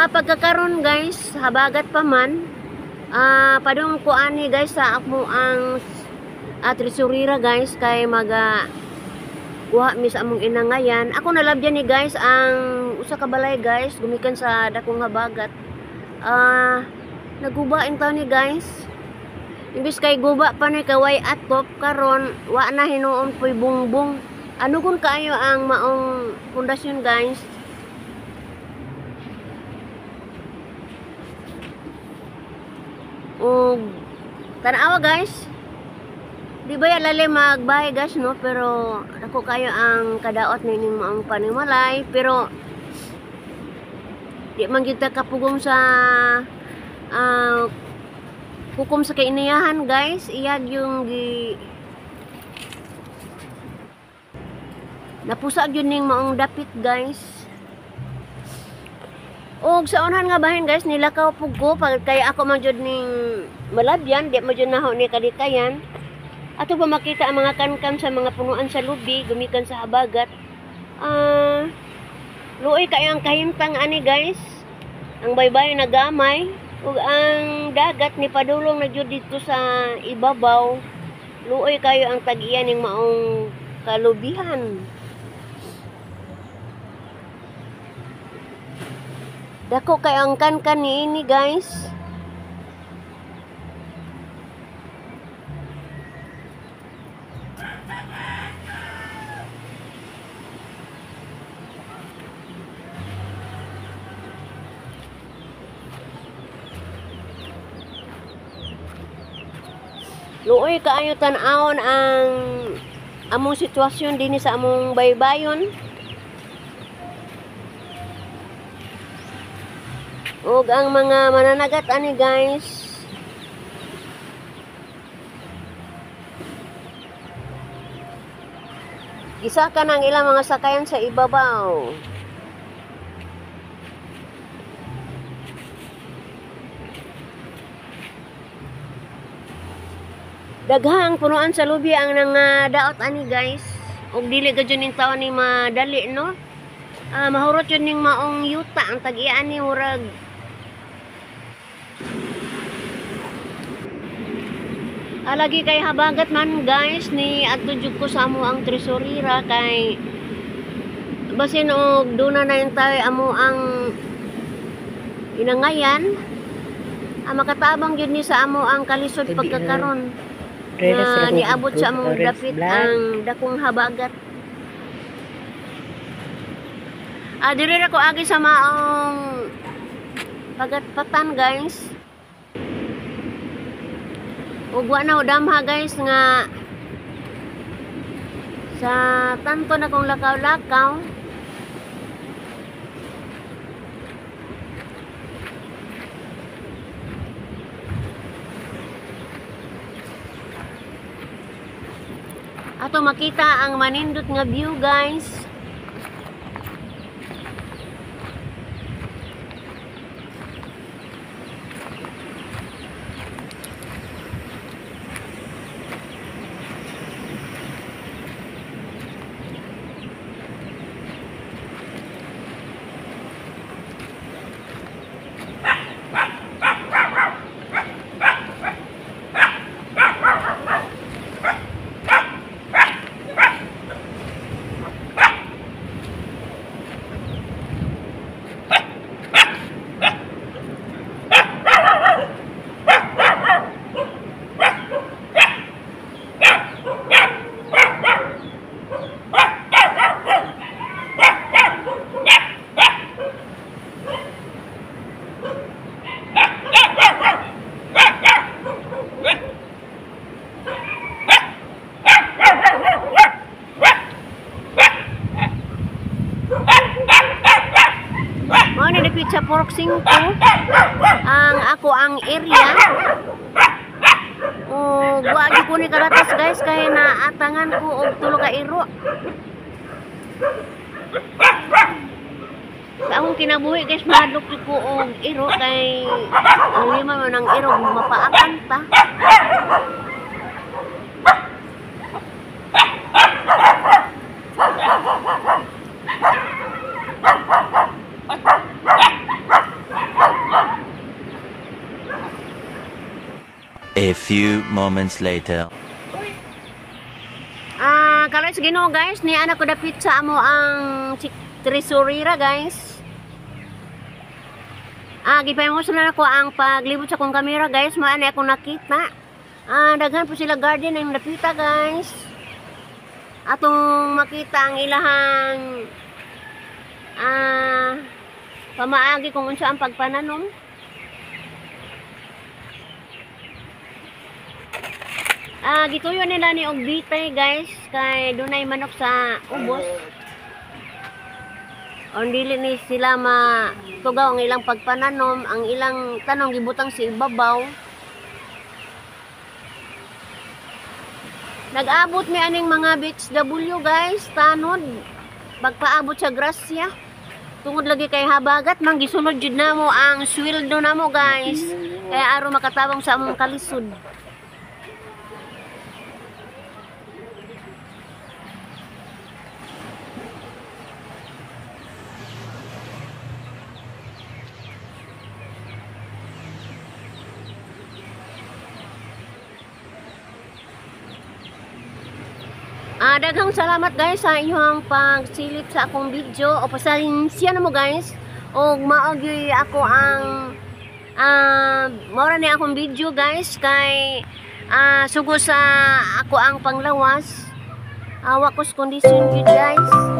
Pagkakaroon guys, habagat pa man. Padung ko ani guys sa ako ang tresurira guys kay maga kuha mi sa among inangayan. Ako nalabyan ni guys ang usa ka balay guys gumikan sa dakong habagat. Naguba ang taon ni guys. Imbis kay guba pa ni kaway atop karon wa na hinuon poy bungbong. Ano kun kaayo ang maong pundasyon guys? Tanawa guys. Di ba ya lali magbahay guys no, pero ako kayo ang kadaot ni ning maong panimalay, pero di man kita kapugong sa hukom sa kainiyahan guys. Iyag yung napusag yun ning maong dapit guys. Og sa unahan nga bahin guys, nilakaw pug ko kaya ako man jud ning malabyan, di man jud naho ni kadikayan. Ato ba makita ang mga kankam sa mga punuan sa lubi gumikan sa habagat. Luoy kayo ang kahimtang ani guys. Ang baybay na gamay ug ang dagat ni padulong na jud dito sa ibabaw. Luoy kayo ang tag-iya ning maong kalubihan. Dako kay ang kan niini guys. Luoy kaayo tan-awon ang among sitwasyon dinhi sa among baybayon. Ug ang mga mananagat ani guys, isa ka ng ilang mga sakayan sa ibabaw. Daghang punuan sa lubi ang daot ani guys. Ug dili gadyo ning taon ni madali no. Mahurot yun ning maong yuta ang tag-ian ni murag. Lagi kay habagat man guys ni adto jud ko sa amo ang tresurira kay basin og duna na yung tayo amo ang inangayan. Makatabang yun ni sa amo ang kalisod pagkakaroon na niabot sa among dapit ang dakong habagat. Diri ra ko agi sa maong pagatpatan guys. Ug wa na damha guys nga sa tanto na kong lakaw-lakaw. Ato makita ang manindot nga view guys. Sa Purok 5 ang ako ang area. Wa gyud ko ni karatas guys kay naatangan ko og tulo ka iro. Sa akong kinabuhi guys, mahadlok ko og iro kay ang lima man ang iro mapaakan ta. A few moments later. Kalas Ginoo guys, ni anak ko dapit sa amo ang tresurira guys. Gipahimos na ako ang paglibot sa kong kamera guys, maani akong nakita. Daghan po sila garden ang napita guys. Atong makita ang ilahang pamaagi kung unsa ang pagpananom. Gituyo nila ni og bitay guys kay dunay manok sa ubos. Dili ni sila matugaw ang ilang pagpananom, ang ilang tanong gibutang sa ibabaw. Nag-abot mi aning mga BHW guys, tanod pagpaabot sa grasya. Tungod lagi kay habagat man gisunod jud namo ang sweldo namo guys. Kaya aron makatabang sa among kalisod. Daghang salamat guys sa inyong pagsilip sa akong video o pasensya na mo guys o maogi ako ang maura ni akong video guys kay sugo sa ako ang panglawas wakos kondisyon guys.